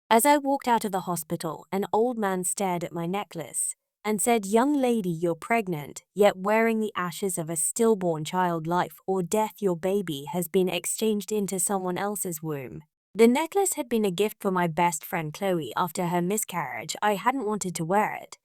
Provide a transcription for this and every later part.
As I walked out of the hospital, an old man stared at my necklace and said, "Young lady, you're pregnant, yet wearing the ashes of a stillborn child. Life or death, your baby has been exchanged into someone else's womb." The necklace had been a gift for my best friend Chloe after her miscarriage. I hadn't wanted to wear it,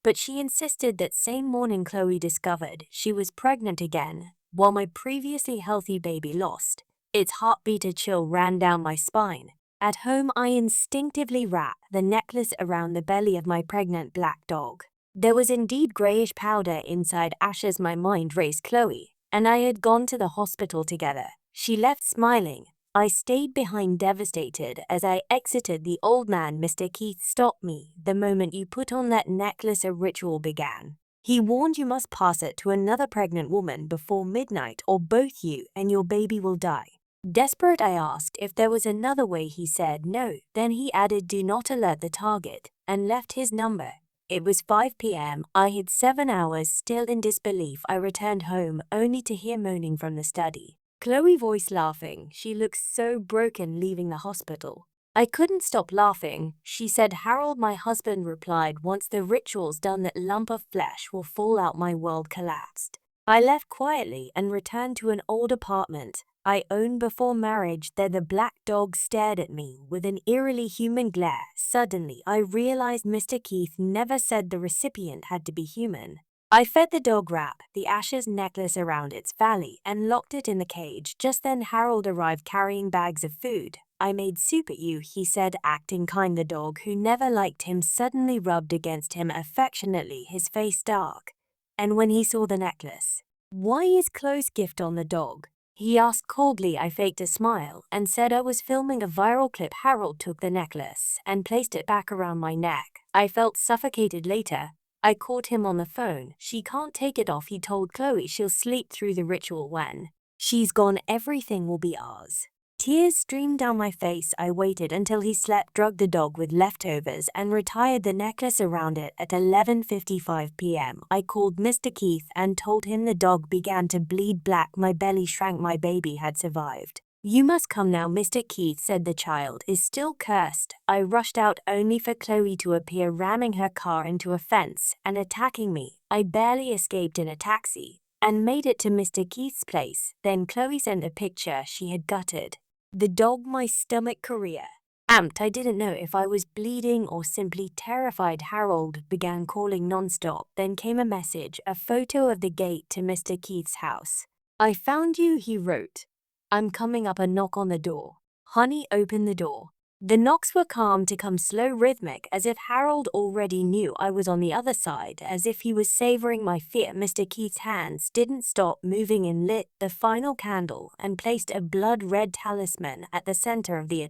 but she insisted that same morning Chloe discovered she was pregnant again, while my previously healthy baby lost its heartbeat. A chill ran down my spine. At home, I instinctively wrapped the necklace around the belly of my pregnant black dog. There was indeed grayish powder inside ashes. My mind raced. Chloe and I had gone to the hospital together. She left smiling. I stayed behind, devastated. As I exited, the old man, "Mr. Keith, stopped me. The moment you put on that necklace, a ritual began. He warned you must pass it to another pregnant woman before midnight, or both you and your baby will die." Desperate, I asked if there was another way. He said no. Then he added, "Do not alert the target," and left his number. It was 5 p.m. I had 7 hours. Still in disbelief, I returned home, only to hear moaning from the study. Chloe voice laughing. She looked so broken leaving the hospital. I couldn't stop laughing. She said, "Harold," my husband replied, "once the ritual's done, that lump of flesh will fall out." My world collapsed. I left quietly and returned to an old apartment I owned before marriage. There the black dog stared at me with an eerily human glare. Suddenly, I realized Mr. Keith never said the recipient had to be human. I fed the dog, wrapped the ashes necklace around its valley, and locked it in the cage. Just then Harold arrived carrying bags of food. "I made soup at you," he said, acting kind. The dog, who never liked him, suddenly rubbed against him affectionately, his face dark. And when he saw the necklace, "Why is Chloe's gift on the dog?" he asked coldly. I faked a smile and said I was filming a viral clip. Harold took the necklace and placed it back around my neck. I felt suffocated. Later, I caught him on the phone. "She can't take it off," he told Chloe. "She'll sleep through the ritual. When she's gone, everything will be ours." Tears streamed down my face. I waited until he slept, drugged the dog with leftovers, and retired the necklace around it. At 11:55 p.m., I called Mr. Keith and told him the dog began to bleed black. My belly shrank. My baby had survived. "You must come now," Mr. Keith said. "The child is still cursed." I rushed out, only for Chloe to appear, ramming her car into a fence and attacking me. I barely escaped in a taxi and made it to Mr. Keith's place. Then Chloe sent a picture she had gutted the dog. My stomach career amped. I didn't know if I was bleeding or simply terrified. Harold began calling nonstop. Then came a message, a photo of the gate to Mr. Keith's house. "I found you," he wrote. "I'm coming up." A knock on the door. "Honey, open the door." The knocks were calm to come slow, rhythmic, as if Harold already knew I was on the other side, as if he was savoring my fear. Mr. Keith's hands didn't stop moving and lit the final candle and placed a blood-red talisman at the center of the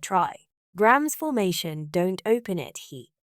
Gram's formation. "Don't open it,"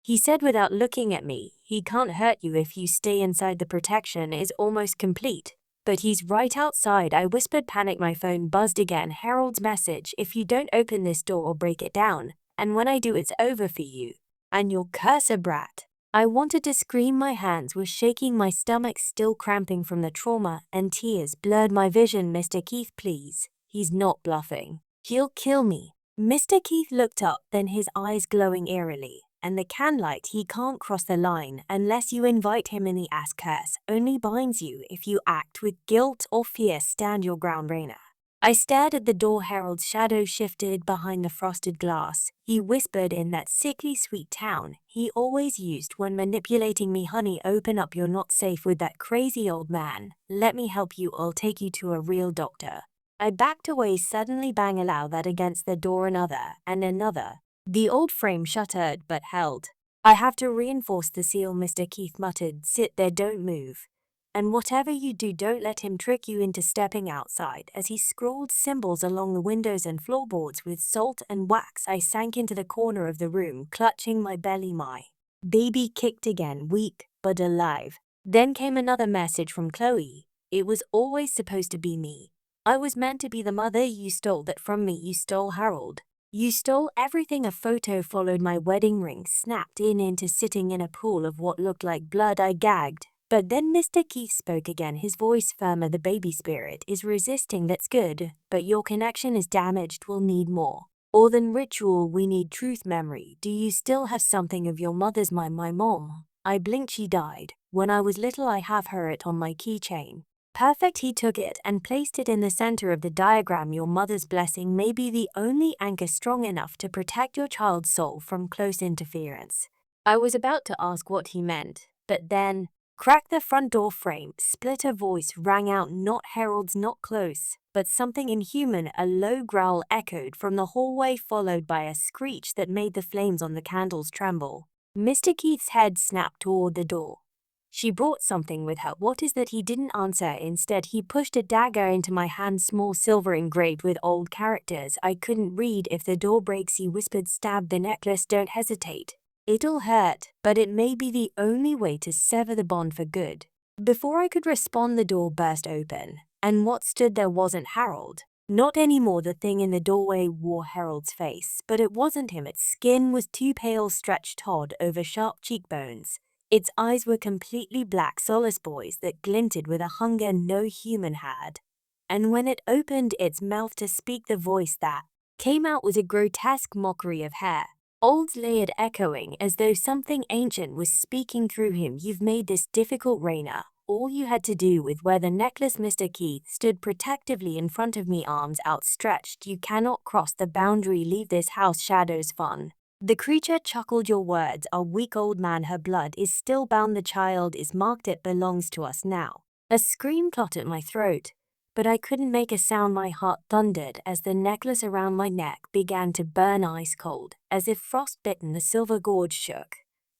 he said without looking at me. "He can't hurt you if you stay inside. The protection is almost complete." "But he's right outside," I whispered, panic. My phone buzzed again. Harold's message: "If you don't open this door or break it down, and when I do, it's over for you and your cursor brat." I wanted to scream. My hands were shaking, my stomach still cramping from the trauma, and tears blurred my vision. "Mr. Keith, please. He's not bluffing. He'll kill me." Mr. Keith looked up, then his eyes glowing eerily. "And the canlight, he can't cross the line unless you invite him in. The ass curse only binds you if you act with guilt or fear. Stand your ground, Raina." I stared at the door. Harold's shadow shifted behind the frosted glass. He whispered in that sickly sweet tone he always used when manipulating me. "Honey, open up. You're not safe with that crazy old man. Let me help you. I'll take you to a real doctor." I backed away. Suddenly, bang, allow that against the door. Another and another. The old frame shuttered but held. "I have to reinforce the seal," Mr. Keith muttered. "Sit there, don't move. And whatever you do, don't let him trick you into stepping outside." As he scrawled symbols along the windows and floorboards with salt and wax, I sank into the corner of the room, clutching my belly. My baby kicked again, weak but alive. Then came another message from Chloe. "It was always supposed to be me. I was meant to be the mother. You stole that from me. You stole Harold. You stole everything." A photo followed. My wedding ring snapped into sitting in a pool of what looked like blood. I gagged. But then Mr. Keith spoke again, his voice firmer. "The baby spirit is resisting. That's good, but your connection is damaged. We'll need more Or than ritual, we need truth memory. Do you still have something of your mother's? My mom. I blinked, she died. When I was little I have her it on my keychain. Perfect, he took it and placed it in the center of the diagram. Your mother's blessing may be the only anchor strong enough to protect your child's soul from close interference. I was about to ask what he meant, but then, crack the front door frame, split a voice rang out, not Harold's, not close, but something inhuman. A low growl echoed from the hallway, followed by a screech that made the flames on the candles tremble. Mr. Keith's head snapped toward the door. She brought something with her. What is that? He didn't answer. Instead, he pushed a dagger into my hand, small, silver, engraved with old characters I couldn't read. If the door breaks, he whispered, stab the necklace, don't hesitate. It'll hurt, but it may be the only way to sever the bond for good. Before I could respond, the door burst open, and what stood there wasn't Harold. Not anymore. The thing in the doorway wore Harold's face, but it wasn't him. Its skin was too pale, stretched taut over sharp cheekbones. Its eyes were completely black, solace boys that glinted with a hunger no human had. And when it opened its mouth to speak, the voice that came out was a grotesque mockery of hair. Old layered, echoing as though something ancient was speaking through him. You've made this difficult, Raina. All you had to do with wear the necklace. Mr. Keith stood protectively in front of me, arms outstretched. You cannot cross the boundary. Leave this house. Shadows fun. The creature chuckled. Your words are weak, old man. Her blood is still bound. The child is marked. It belongs to us now. A scream caught at my throat, but I couldn't make a sound. My heart thundered as the necklace around my neck began to burn ice cold. As if frostbitten, the silver gorge shook,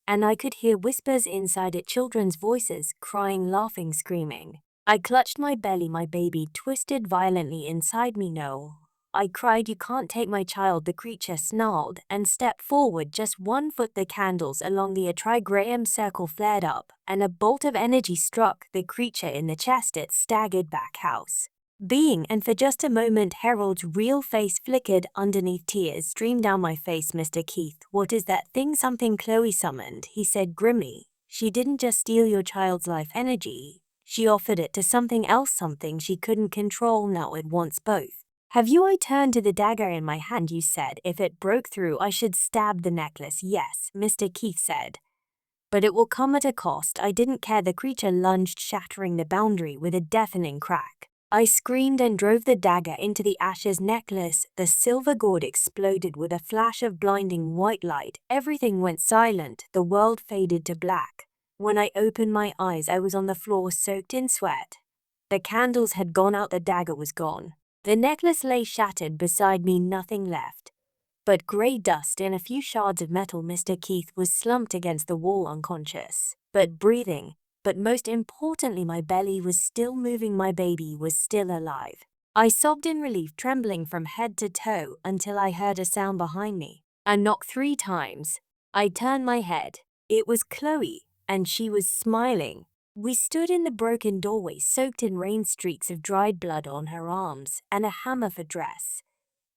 and I could hear whispers inside it, children's voices, crying, laughing, screaming. I clutched my belly. My baby twisted violently inside me. No, I cried, you can't take my child. The creature snarled and stepped forward just 1 foot. The candles along the trigram circle flared up, and a bolt of energy struck the creature in the chest. It staggered back, house being, and for just a moment Harold's real face flickered underneath. Tears streamed down my face. Mr. Keith, what is that thing? Something Chloe summoned, he said grimly. She didn't just steal your child's life energy, she offered it to something else, something she couldn't control. Now it wants both. Have you? I turned to the dagger in my hand. You said if it broke through I should stab the necklace. Yes, Mr. Keith said, but it will come at a cost. I didn't care. The creature lunged, shattering the boundary with a deafening crack. I screamed and drove the dagger into the ashes. Necklace, the silver gourd exploded with a flash of blinding white light. Everything went silent. The world faded to black. When I opened my eyes, I was on the floor, soaked in sweat. The candles had gone out. The dagger was gone. The necklace lay shattered beside me, nothing left but gray dust and a few shards of metal. Mr. Keith was slumped against the wall, unconscious, but breathing. But most importantly, my belly was still moving. My baby was still alive. I sobbed in relief, trembling from head to toe, until I heard a sound behind me. A knock 3 times. I turned my head. It was Chloe, and she was smiling. We stood in the broken doorway, soaked in rain, streaks of dried blood on her arms, and a hammer for dress.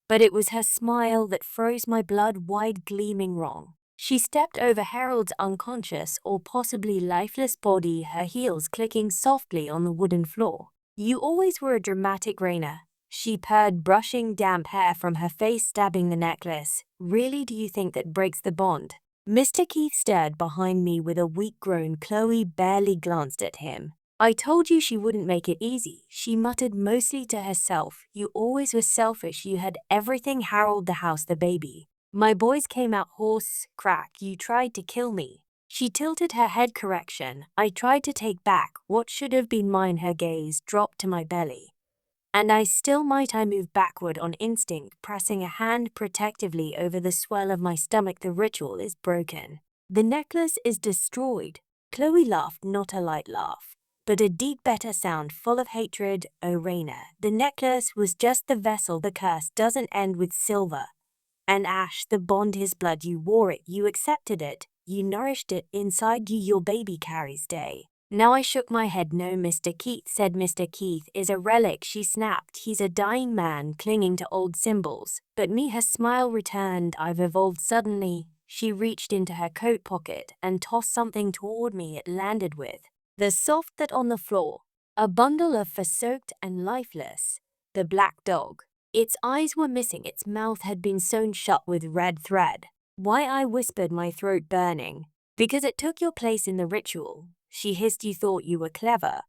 But it was her smile that froze my blood, wide, gleaming wrong. She stepped over Harold's unconscious or possibly lifeless body, her heels clicking softly on the wooden floor. You always were a dramatic, Raina, she purred, brushing damp hair from her face. Stabbing the necklace. Really, do you think that breaks the bond? Mr. Keith stared behind me with a weak groan. Chloe barely glanced at him. I told you she wouldn't make it easy, she muttered, mostly to herself. You always were selfish. You had everything: Harold, the house, the baby. My boys came out. Horse, crack. You tried to kill me. She tilted her head. Correction. I tried to take back what should have been mine. Her gaze dropped to my belly. And I still might. I moved backward on instinct, pressing a hand protectively over the swell of my stomach. The ritual is broken. The necklace is destroyed. Chloe laughed, not a light laugh, but a deep, bitter sound full of hatred. Oh, Raina, the necklace was just the vessel. The curse doesn't end with silver and ash. The bond is blood. You wore it, you accepted it, you nourished it. Inside you, your baby carries day. Now I shook my head. No, Mr. Keith said. Mr. Keith is a relic, she snapped. He's a dying man clinging to old symbols. But me, her smile returned. I've evolved. Suddenly, she reached into her coat pocket and tossed something toward me. It landed with the soft that on the floor. A bundle of fur, soaked and lifeless. The black dog. Its eyes were missing, its mouth had been sewn shut with red thread. Why, I whispered, my throat burning. Because it took your place in the ritual. She hissed, you thought you were clever.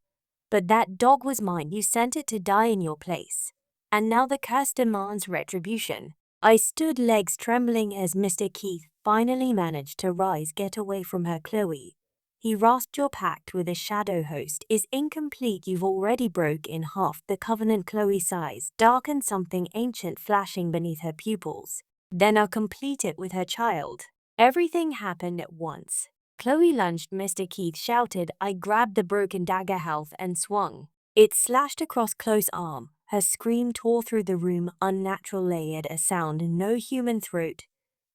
But that dog was mine, you sent it to die in your place. And now the curse demands retribution. I stood, legs trembling, as Mr. Keith finally managed to rise. Get away from her, Chloe. He rasped, your pact with a shadow host is incomplete. You've already broke in half the covenant. Chloe sighs, dark and something ancient flashing beneath her pupils. Then I'll complete it with her child. Everything happened at once. Chloe lunged, Mr. Keith shouted. I grabbed the broken dagger health and swung. It slashed across Chloe's arm. Her scream tore through the room, unnatural, layered, a sound no human throat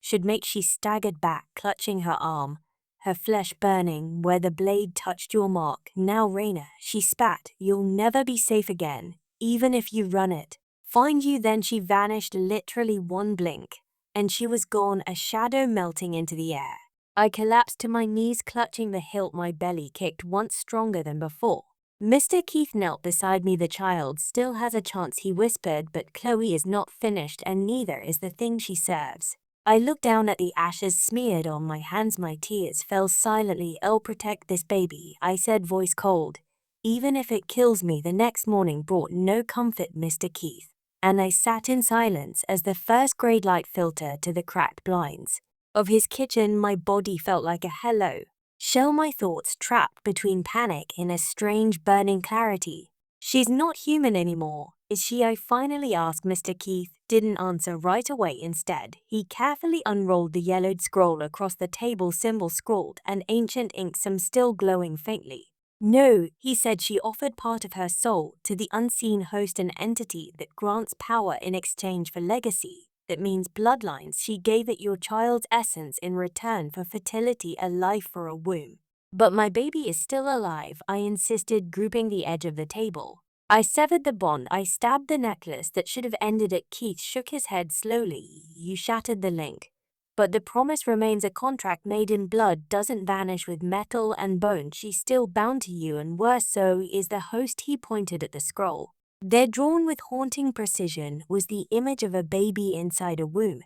should make. She staggered back, clutching her arm, her flesh burning where the blade touched. Your mark. Now, Raina, she spat. You'll never be safe again, even if you run it. Find you. Then she vanished, literally one blink, and she was gone, a shadow melting into the air. I collapsed to my knees, clutching the hilt. My belly kicked once stronger than before. Mr. Keith knelt beside me. The child still has a chance, he whispered, but Chloe is not finished, and neither is the thing she serves. I looked down at the ashes smeared on my hands. My tears fell silently. I'll protect this baby, I said, voice cold. Even if it kills me. The next morning brought no comfort, Mr. Keith, and I sat in silence as the first grey light filtered to the cracked blinds of his kitchen. My body felt like a hello shell, my thoughts trapped between panic in a strange burning clarity. She's not human anymore, is she? I finally asked. Mr. Keith didn't answer right away. Instead, he carefully unrolled the yellowed scroll across the table, symbol scrawled and ancient ink, some still glowing faintly. No, he said, she offered part of her soul to the unseen host, an entity that grants power in exchange for legacy. That means bloodlines. She gave it your child's essence in return for fertility, a life for a womb. But my baby is still alive, I insisted, grouping the edge of the table. I severed the bond. I stabbed the necklace that should have ended it. Keith shook his head slowly. You shattered the link. But the promise remains. A contract made in blood doesn't vanish with metal and bone. She's still bound to you, and worse so is the host. He pointed at the scroll. There, drawn with haunting precision, was the image of a baby inside a womb.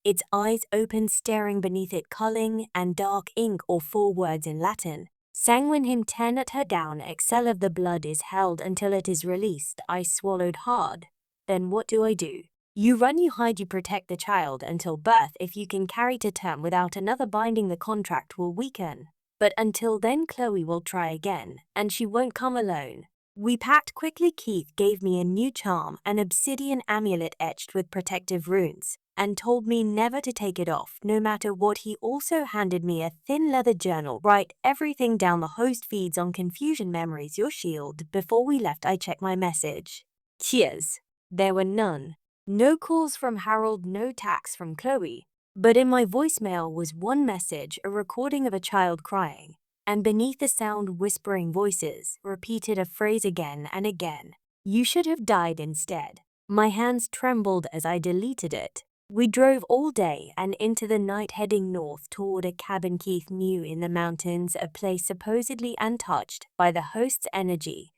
Its eyes open, staring beneath it, culling and dark ink, or 4 words in Latin. Sanguine him, tenet her down, excel of the blood is held until it is released. I swallowed hard. Then what do? You run, you hide, you protect the child until birth. If you can carry to term without another binding, the contract will weaken. But until then, Chloe will try again, and she won't come alone. We packed quickly. Keith gave me a new charm, an obsidian amulet etched with protective runes, and told me never to take it off, no matter what. He also handed me a thin leather journal. Write everything down. The host feeds on confusion, memories, your shield. Before we left, I checked my message. Cheers. There were none. No calls from Harold, no texts from Chloe. But in my voicemail was one message, a recording of a child crying. And beneath the sound, whispering voices repeated a phrase again and again. You should have died instead. My hands trembled as I deleted it. We drove all day and into the night, heading north toward a cabin Keith knew in the mountains, a place supposedly untouched by the host's energy.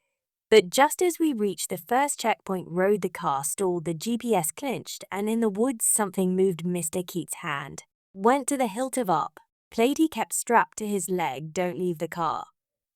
But just as we reached the first checkpoint road, the car stalled, the GPS clinched, and in the woods something moved. Mr. Keith's hand went to the hilt of up. Plate he kept strapped to his leg. Don't leave the car.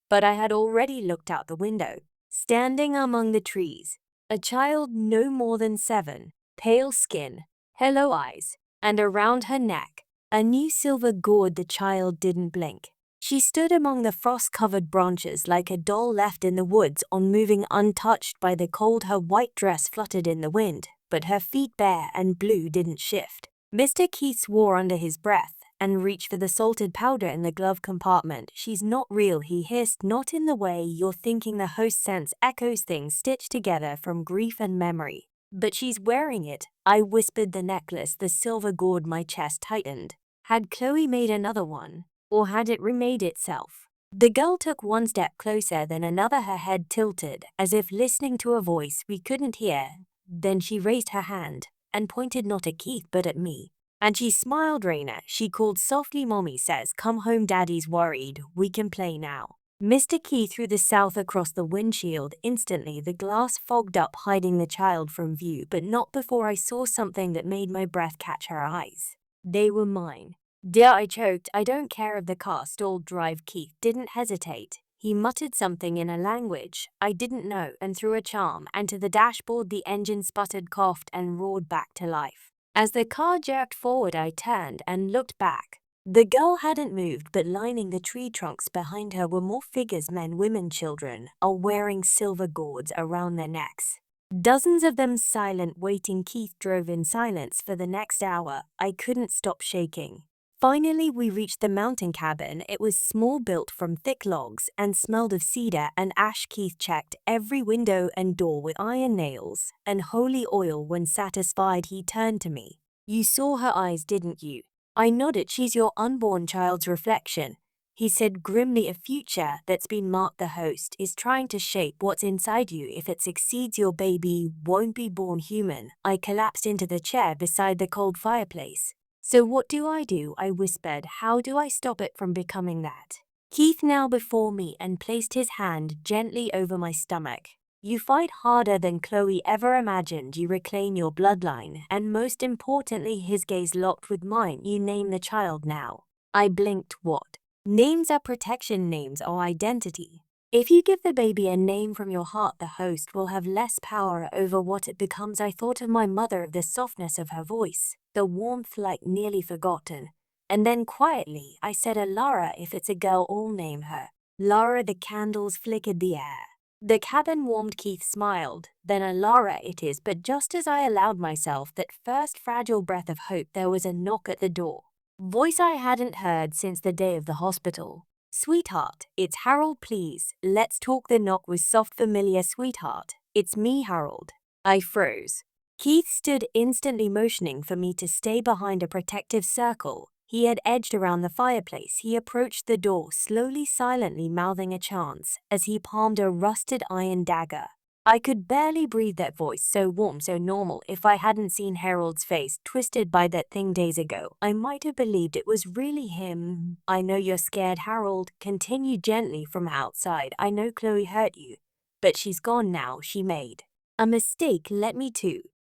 But I had already looked out the window. Standing among the trees, a child no more than 7, pale skin, hello eyes, and around her neck, a new silver gourd. The child didn't blink. She stood among the frost-covered branches like a doll left in the woods, unmoving, untouched by the cold. Her white dress fluttered in the wind, but her feet, bare and blue, didn't shift. Mr. Keith swore under his breath and reached for the salted powder in the glove compartment. She's not real, he hissed, not in the way you're thinking. The host sense echoes, things stitched together from grief and memory. But she's wearing it, I whispered. The necklace, the silver gourd. My chest tightened. Had Chloe made another one, or had it remade itself? The girl took one step closer, then another, her head tilted, as if listening to a voice we couldn't hear. Then she raised her hand and pointed not at Keith but at me. And she smiled. Raina, she called softly. Mommy says, come home, Daddy's worried. We can play now. Mr. Key threw the South across the windshield. Instantly, the glass fogged up, hiding the child from view, but not before I saw something that made my breath catch her eyes. They were mine. Dear, I choked. I don't care if the car stalled. Drive. Keith didn't hesitate. He muttered something in a language I didn't know and threw a charm, and to the dashboard the engine sputtered, coughed, and roared back to life. As the car jerked forward, I turned and looked back. The girl hadn't moved, but lining the tree trunks behind her were more figures, men, women, children, all wearing silver gauds around their necks. Dozens of them silent, waiting. Keith drove in silence for the next hour. I couldn't stop shaking. Finally, we reached the mountain cabin. It was small, built from thick logs, and smelled of cedar and ash. Keith checked every window and door with iron nails and holy oil. When satisfied, he turned to me. You saw her eyes, didn't you? I nodded. She's your unborn child's reflection. He said grimly, a future that's been marked. The host is trying to shape what's inside you. If it succeeds, your baby won't be born human. I collapsed into the chair beside the cold fireplace. So what do? I whispered. How do I stop it from becoming that? Keith, now before me, and placed his hand gently over my stomach. You fight harder than Chloe ever imagined. You reclaim your bloodline, and most importantly, his gaze locked with mine. You name the child now. I blinked. What? Names are protection. Names are identity. If you give the baby a name from your heart, the host will have less power over what it becomes. I thought of my mother, of the softness of her voice, the warmth like nearly forgotten. And then quietly, I said, Lara. If it's a girl, I'll name her Lara. The candles flickered the air. The cabin warmed. Keith smiled. Then Lara it is. But just as I allowed myself that first fragile breath of hope, there was a knock at the door. Voice I hadn't heard since the day of the hospital. Sweetheart, it's Harold. Please, let's talk. The knock was soft, familiar. Sweetheart, it's me, Harold. I froze. Keith stood, instantly motioning for me to stay behind a protective circle. He had edged around the fireplace. He approached the door, slowly, silently mouthing a chant as he palmed a rusted iron dagger. I could barely breathe. That voice, so warm, so normal. If I hadn't seen Harold's face twisted by that thing days ago, I might have believed it was really him. I know you're scared, Harold continued gently from outside. I know Chloe hurt you, but she's gone now. She made a mistake. Let me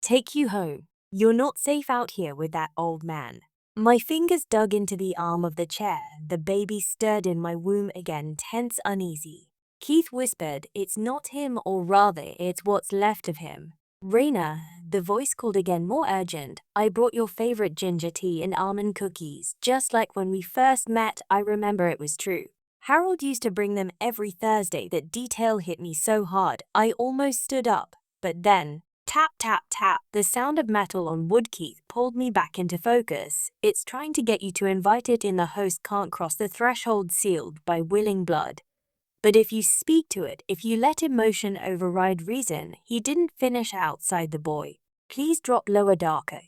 take you home. You're not safe out here with that old man. My fingers dug into the arm of the chair. The baby stirred in my womb again, tense, uneasy. Keith whispered, it's not him, or rather, it's what's left of him. Raina, the voice called again, more urgent. I brought your favorite ginger tea and almond cookies, just like when we first met. I remember it was true. Harold used to bring them every Thursday. That detail hit me so hard, I almost stood up. But then, tap, tap, tap, the sound of metal on wood. Keith pulled me back into focus. It's trying to get you to invite it in. The host can't cross the threshold sealed by willing blood. But if you speak to it, if you let emotion override reason. He didn't finish. Outside the boy. Please drop lower, darker.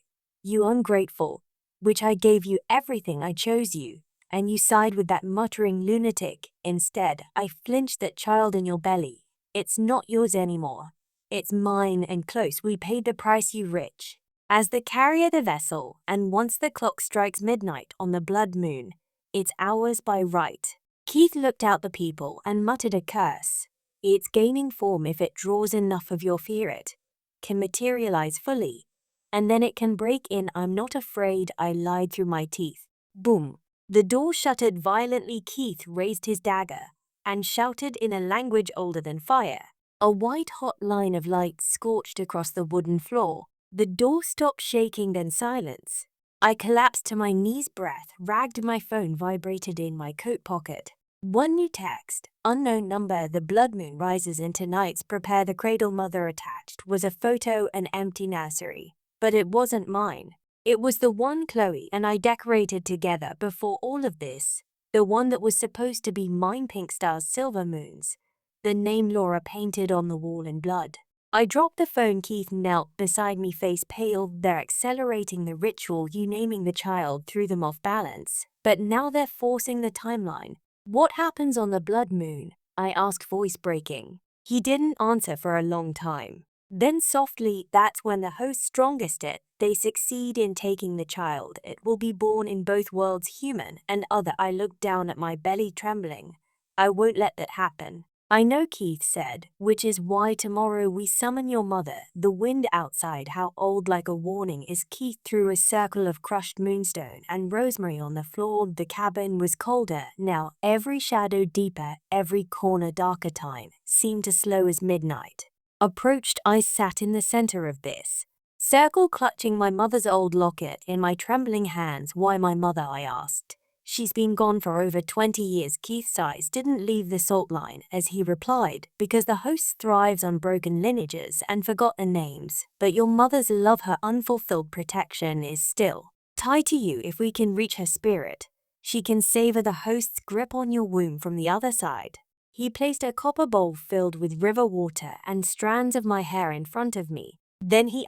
You ungrateful. Which I gave you everything. I chose you. And you side with that muttering lunatic. Instead, I flinched. That child in your belly. It's not yours anymore. It's mine and close. We paid the price, you rich. As the carrier, the vessel, and once the clock strikes midnight on the blood moon, it's ours by right. Keith looked out the people and muttered a curse. It's gaining form. If it draws enough of your fear, it can materialize fully. And then it can break in. I'm not afraid. I lied through my teeth. Boom. The door shuttered violently. Keith raised his dagger and shouted in a language older than fire. A white-hot line of light scorched across the wooden floor. The door stopped shaking, then silence. I collapsed to my knees. Breath ragged. My phone vibrated in my coat pocket. One new text. Unknown number. The blood moon rises in tonight's. Prepare the cradle. Mother attached was a photo, an empty nursery. But it wasn't mine. It was the one Chloe and I decorated together before all of this. The one that was supposed to be mine. Pink stars, silver moons. The name Laura painted on the wall in blood. I dropped the phone. Keith knelt beside me, face pale. They're accelerating the ritual. You naming the child threw them off balance. But now they're forcing the timeline. What happens on the blood moon? I asked, voice breaking. He didn't answer for a long time. Then softly, that's when the host's strongest. They succeed in taking the child. It will be born in both worlds, human and other. I looked down at my belly, trembling. I won't let that happen. I know, Keith said, which is why tomorrow we summon your mother. The wind outside, how old like a warning, is Keith threw a circle of crushed moonstone and rosemary on the floor. The cabin was colder now, every shadow deeper, every corner darker. Time seemed to slow as midnight approached. I sat in the center of this circle, clutching my mother's old locket in my trembling hands. Why my mother? I asked. She's been gone for over 20 years. Keith's eyes didn't leave the salt line as he replied, because the host thrives on broken lineages and forgotten names. But your mother's love, her unfulfilled protection, is still tied to you. If we can reach her spirit, she can savor the host's grip on your womb from the other side. He placed a copper bowl filled with river water and strands of my hair in front of me. Then he